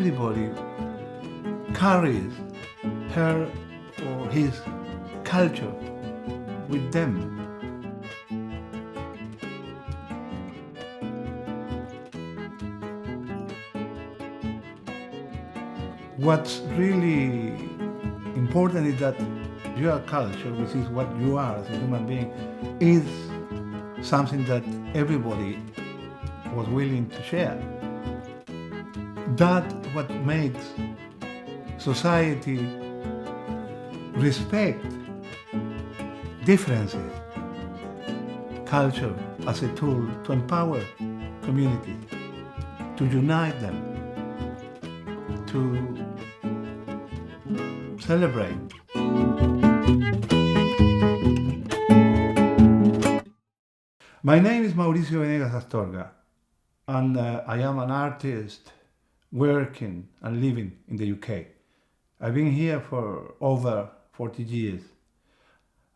everybody carries her or his culture with them. What's really important is that your culture, which is what you are as a human being, is something that everybody was willing to share. That's what makes society respect differences. Culture as a tool to empower communities, to unite them, to celebrate. My name is Mauricio Venegas-Astorga, and I am an artist working and living in the UK. I've been here for over 40 years.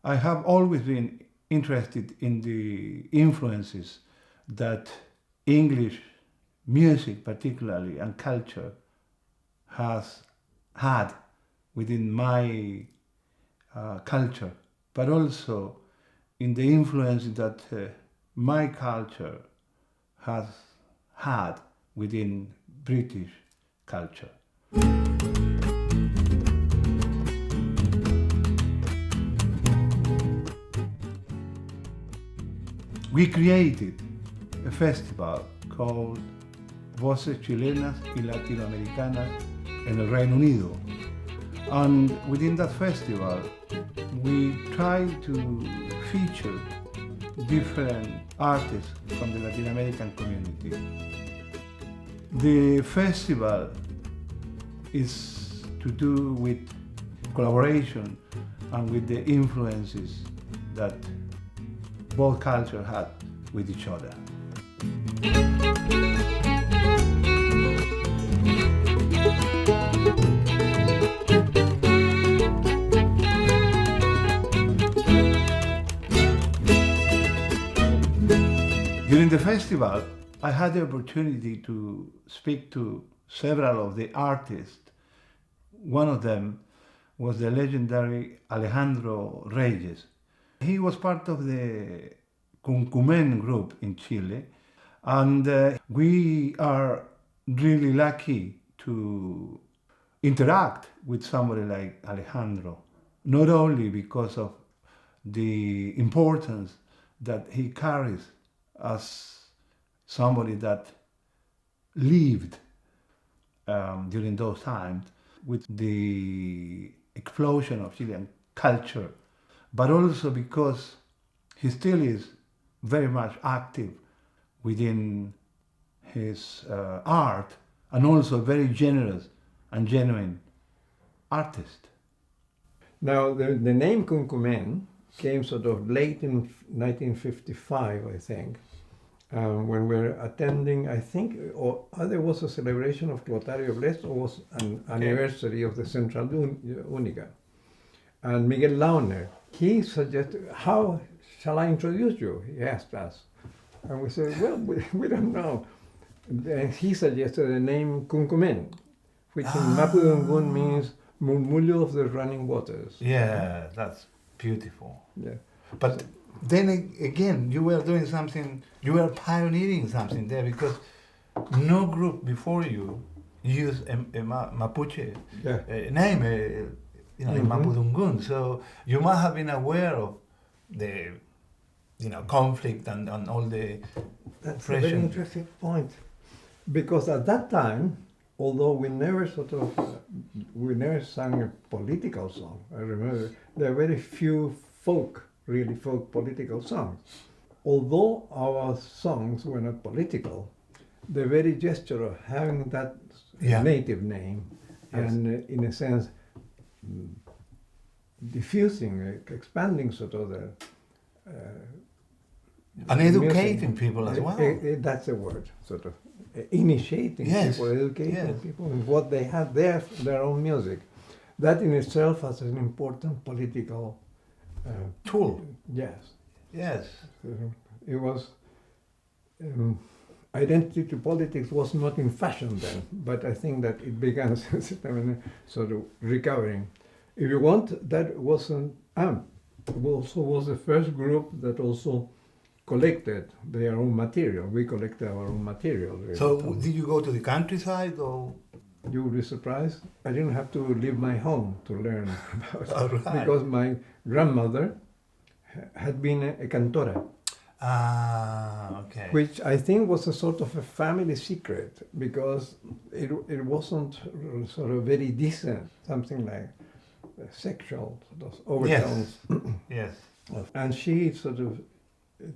I have always been interested in the influences that English music particularly and culture has had within my culture, but also in the influence that my culture has had within British culture. We created a festival called Voces Chilenas y Latinoamericanas en el Reino Unido. And within that festival, we try to feature different artists from the Latin American community. The festival is to do with collaboration and with the influences that both cultures had with each other. During the festival, I had the opportunity to speak to several of the artists. One of them was the legendary Alejandro Reyes. He was part of the Cuncumen group in Chile, and we are really lucky to interact with somebody like Alejandro, not only because of the importance that he carries as somebody that lived during those times with the explosion of Chilean culture, but also because he still is very much active within his art, and also very generous and genuine artist. Now, the name Cuncumen came sort of late in 1955, I think, when we were attending, I think, or either was a celebration of Clotario Blest or was an anniversary of the Central Única. And Miguel Launer, he suggested, how shall I introduce you? He asked us. And we said, well, we don't know. And he suggested the name Cuncumen, which in Mapudungun means murmullo of the running waters. Yeah, that's beautiful. Yeah. But then again, you were doing something, you were pioneering something there, because no group before you used a Mapuche name, in Mapudungun. So you must have been aware of the, conflict and all the That's pressure. a very interesting point, because at that time, although we never sang a political song. I remember there are very few really folk political songs. Although our songs were not political, the very gesture of having that native name and in a sense diffusing, expanding sort of the and educating people as well. That's a word, sort of initiating people, educating people in what they had their own music. That in itself has an important political tool. Yes. Yes. It was identity politics was not in fashion then, but I think that it began sort of recovering. If you want, that wasn't also was the first group that also collected their own material. We collected our own material. Really. So did you go to the countryside or? You would be surprised. I didn't have to leave my home to learn about it. Right. Because my grandmother had been a cantora. Ah, okay. Which I think was a sort of a family secret, because it wasn't sort of very decent, something like sexual sort of overtones. Yes. And she sort of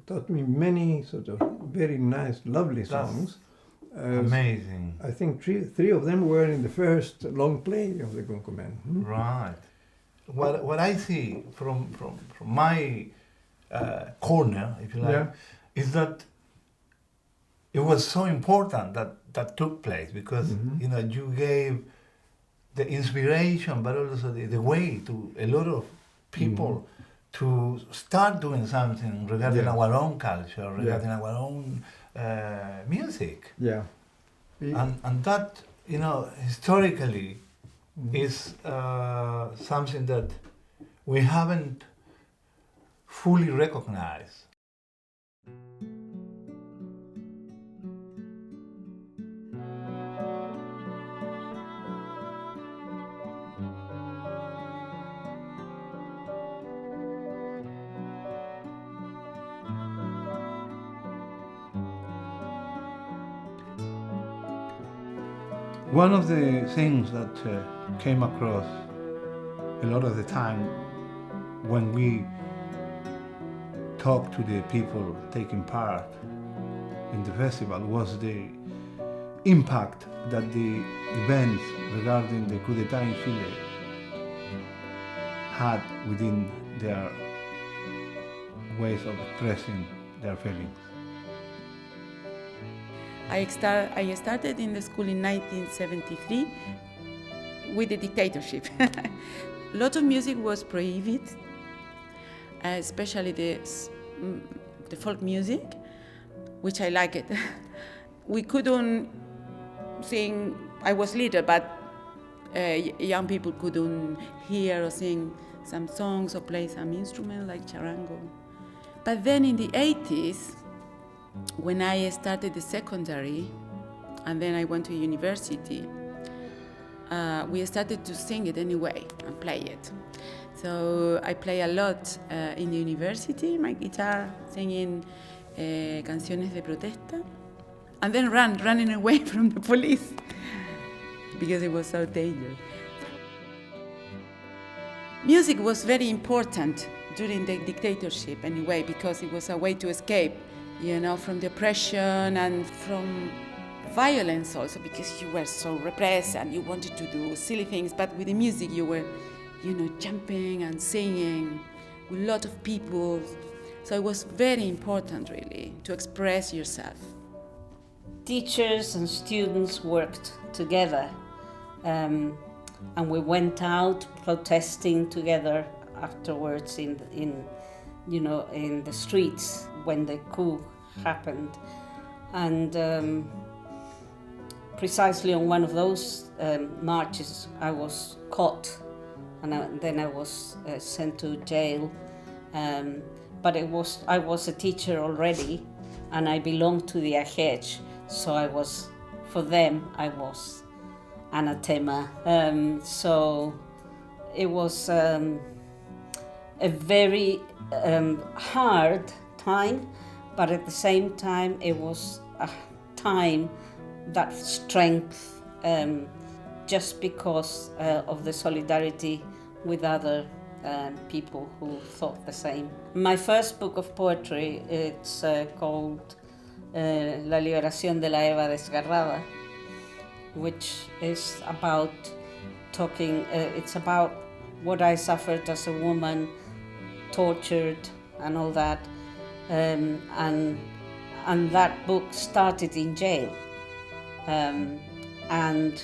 taught me many sort of very nice, lovely songs. Amazing. I think three of them were in the first long play of the Gunkumen. Right. What I see from my corner, if you like, is that it was so important that took place, because you gave the inspiration, but also the way to a lot of people to start doing something regarding our own culture, regarding our own music. Yeah. And that, historically is something that we haven't fully recognized. One of the things that came across a lot of the time when we talked to the people taking part in the festival was the impact that the events regarding the coup d'etat in Chile had within their ways of expressing their feelings. I started in the school in 1973 with the dictatorship. A lot of music was prohibited, especially the folk music, which I liked. We couldn't sing, I was little, but young people couldn't hear or sing some songs or play some instrument like charango. But then in the 80s, when I started the secondary, and then I went to university, we started to sing it anyway and play it. So I play a lot in the university, my guitar, singing canciones de protesta, and then running away from the police because it was so dangerous. Music was very important during the dictatorship anyway, because it was a way to escape, from the oppression and from violence also, because you were so repressed and you wanted to do silly things, but with the music you were, jumping and singing with a lot of people. So it was very important, really, to express yourself. Teachers and students worked together, and we went out protesting together afterwards in the streets when the coup happened. And precisely on one of those marches I was caught, and then I was sent to jail. But I was a teacher already, and I belonged to the AGEJ, so for them I was anathema. So it was a very hard time, but at the same time it was a time that strength, just because of the solidarity with other people who thought the same. My first book of poetry, it's called La Liberación de la Eva Desgarrada, which is about it's about what I suffered as a woman, tortured and all that, and that book started in jail, and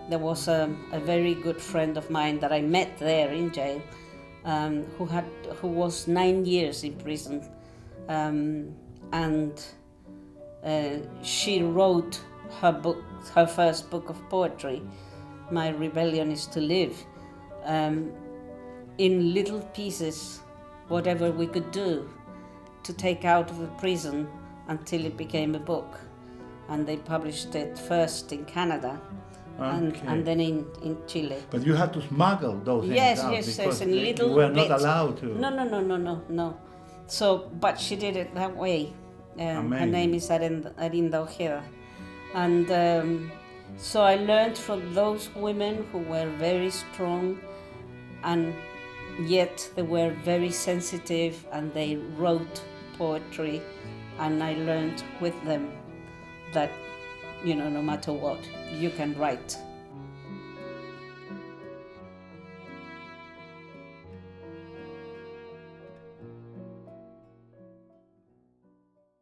there was a very good friend of mine that I met there in jail, who was 9 years in prison, and She wrote her first book of poetry, My Rebellion is to Live, in little pieces, whatever we could do to take out of the prison until it became a book. And they published it first in Canada and then in Chile. But you had to smuggle those things Yes, out yes, because in little you were not bits. allowed to. No. So, but she did it that way. Her Amazing. name is Arinda Ojeda. And so I learned from those women who were very strong, and yet they were very sensitive, and they wrote poetry, and I learned with them that, no matter what, you can write.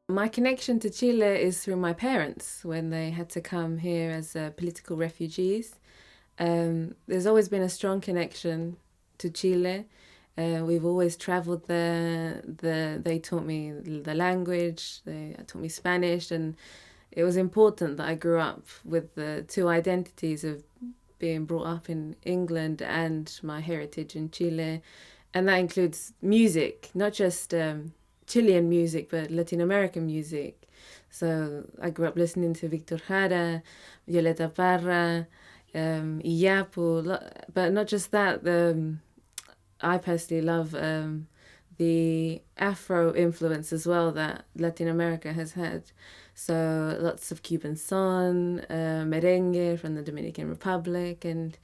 My connection to Chile is through my parents when they had to come here as political refugees. There's always been a strong connection to Chile. We've always traveled there. They taught me the language, they taught me Spanish, and it was important that I grew up with the two identities of being brought up in England and my heritage in Chile. And that includes music, not just Chilean music, but Latin American music. So I grew up listening to Víctor Jara, Violeta Parra, Iyapu, but not just that. I personally love the Afro influence as well that Latin America has had. So lots of Cuban son, merengue from the Dominican Republic, and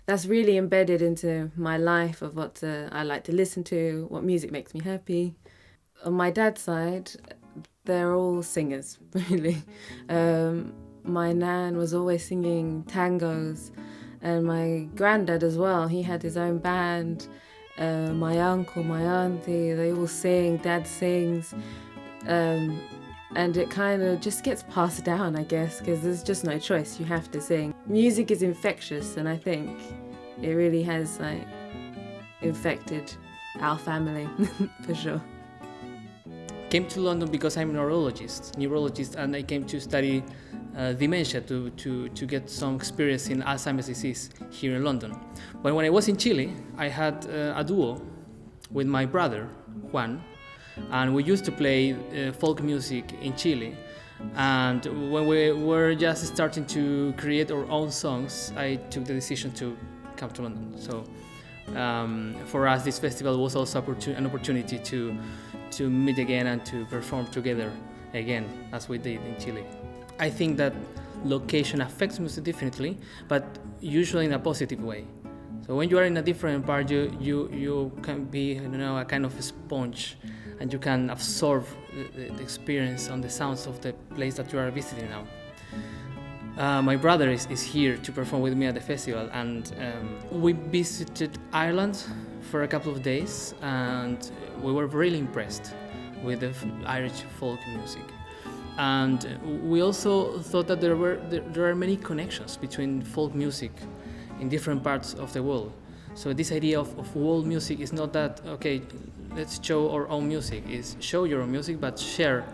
that's really embedded into my life of what I like to listen to, what music makes me happy. On my dad's side, they're all singers, really. My nan was always singing tangos, and my granddad as well. He had his own band. My uncle, my auntie, they all sing, dad sings. And it kind of just gets passed down, I guess, because there's just no choice. You have to sing. Music is infectious, and I think it really has infected our family, for sure. Came to London because I'm a neurologist, and I came to study dementia to get some experience in Alzheimer's disease here in London. But when I was in Chile, I had a duo with my brother, Juan, and we used to play folk music in Chile. And when we were just starting to create our own songs, I took the decision to come to London. So for us, this festival was also an opportunity to meet again and to perform together again, as we did in Chile. I think that location affects music definitely, but usually in a positive way. So when you are in a different part, you can be, a kind of a sponge, and you can absorb the experience on the sounds of the place that you are visiting now. My brother is here to perform with me at the festival, and we visited Ireland for a couple of days, and we were really impressed with the Irish folk music. And we also thought that there are many connections between folk music in different parts of the world. So this idea of world music is not that, okay, let's show our own music. It's show your own music, but share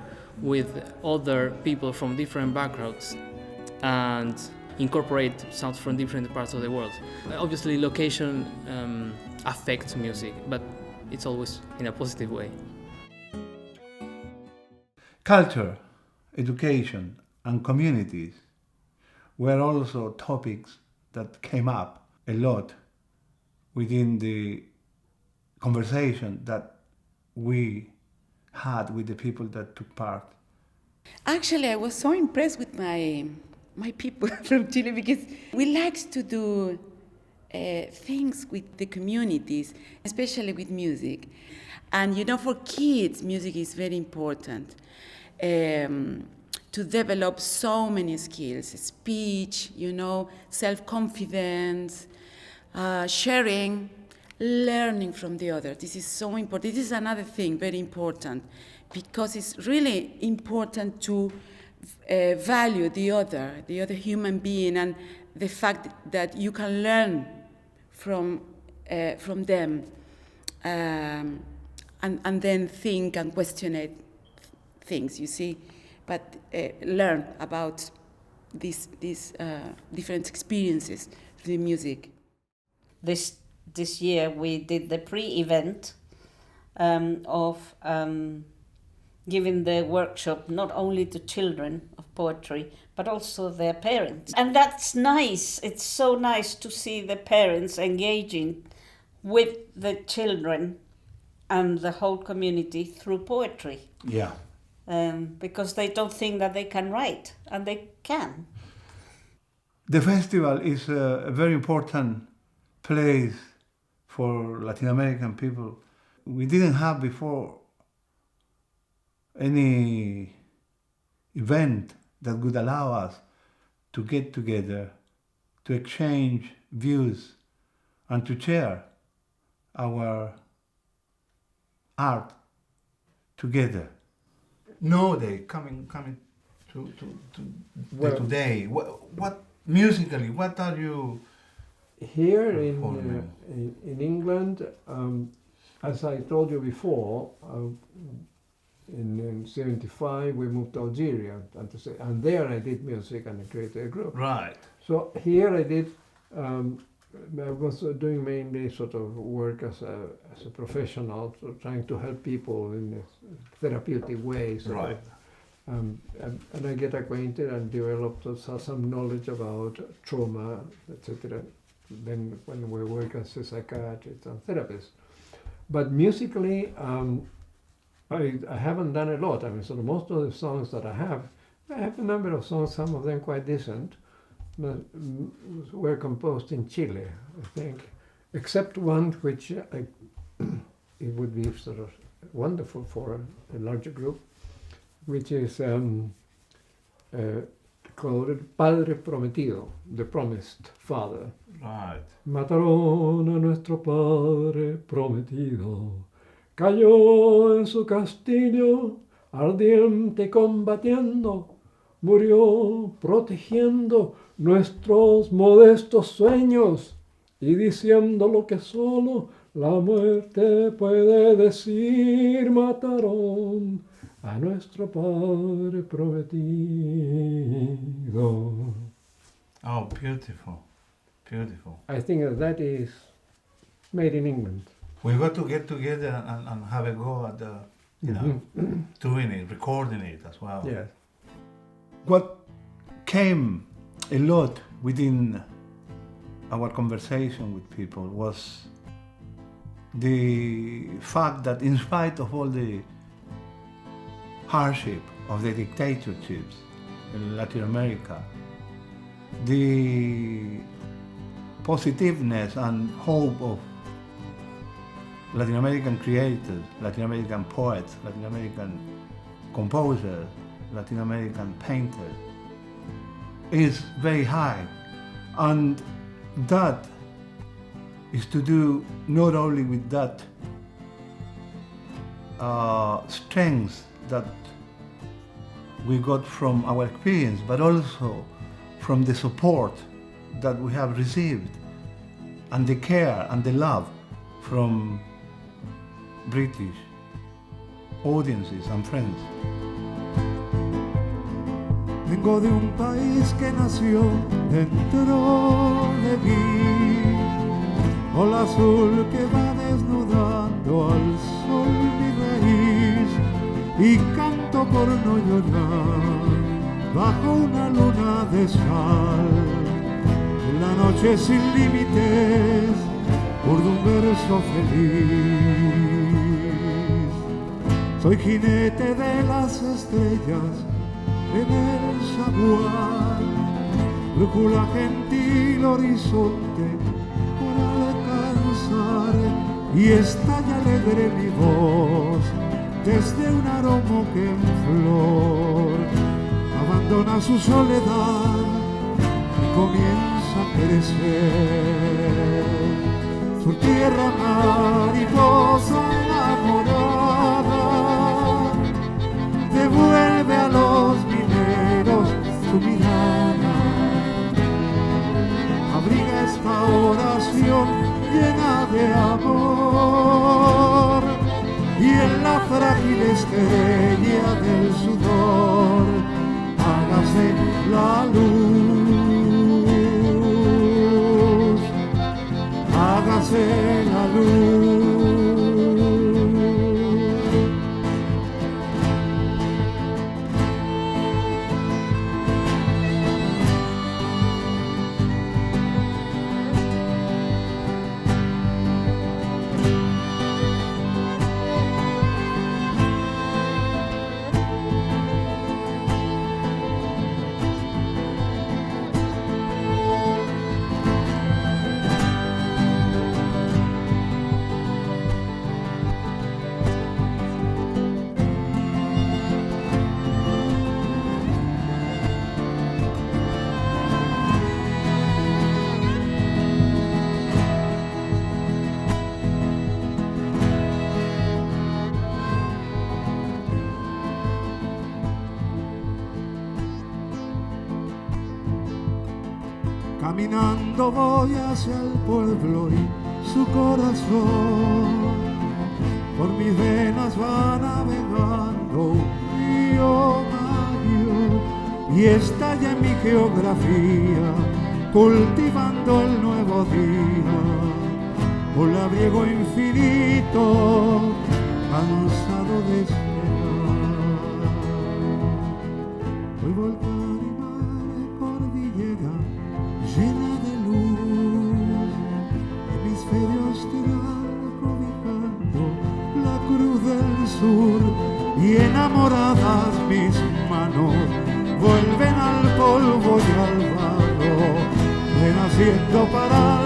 with other people from different backgrounds and incorporate sounds from different parts of the world. Obviously, location affects music, but it's always in a positive way. Culture, education, and communities were also topics that came up a lot within the conversation that we had with the people that took part. Actually, I was so impressed with my people from Chile, because we like to do things with the communities, especially with music. And for kids, music is very important to develop so many skills: speech, self-confidence, sharing, learning from the other. This is so important. This is another thing very important, because it's really important to value the other human being, and the fact that you can learn from them, and then think and question things, you see. but learn about these different experiences through music. This year we did the pre-event of giving the workshop not only to children of poetry, but also their parents. And that's nice. It's so nice to see the parents engaging with the children and the whole community through poetry. Yeah. Because they don't think that they can write, and they can. The festival is a very important place for Latin American people. We didn't have before any event that would allow us to get together, to exchange views, and to share our art together. No day coming to today. What musically? What are you here in England? As I told you before, in '75 we moved to Algeria, and there I did music and I created a group. Right. So here I did. I was doing mainly sort of work as a professional, so trying to help people in a therapeutic way. Right. And I get acquainted and developed some knowledge about trauma, etc. Then when we work as a psychiatrist and therapist. But musically, I haven't done a lot. I mean, sort of most of the songs that I have a number of songs, some of them quite decent, but were composed in Chile, I think, except one which it would be sort of wonderful for a larger group, which is called Padre Prometido, the Promised Father. Right. Mataron a nuestro Padre Prometido, cayó en su castillo, ardiente combatiendo, murió protegiendo nuestros modestos sueños y diciendo lo que solo la muerte puede decir. Mataron a nuestro Padre Prometido. Oh, beautiful. Beautiful. I think that is made in England. We got to get together and have a go at the, doing it, recording it as well. Yes. What came a lot within our conversation with people was the fact that in spite of all the hardship of the dictatorships in Latin America, the positiveness and hope of Latin American creators, Latin American poets, Latin American composers, Latin American painters is very high. And that is to do not only with that strength that we got from our experience, but also from the support that we have received and the care and the love from British audiences and friends. Vengo de un país que nació dentro de mí, ol azul que va desnudando al sol mi raíz, y canto por no llorar bajo una luna de sal. En la noche sin límites, urdo un verso feliz. Soy jinete de las estrellas en el saguar, brújula gentil horizonte por alcanzar, y estalla alegre mi voz desde un aroma que en flor abandona su soledad y comienza a crecer. Su tierra mariposa enamorada devuelve a los mineros su mirada, abriga esta oración llena de amor, y en la frágil estrella del sudor hágase la luz, hágase la luz. Caminando voy hacia el pueblo y su corazón por mis venas va navegando un río mayor y estalla en mi geografía cultivando el nuevo día. Un labriego infinito cansado de esperar. Voy volcán y mar de cordillera llena de luz, hemisferios tirando, cobijando la cruz del sur, y enamoradas mis manos vuelven al polvo y al barro, renaciendo para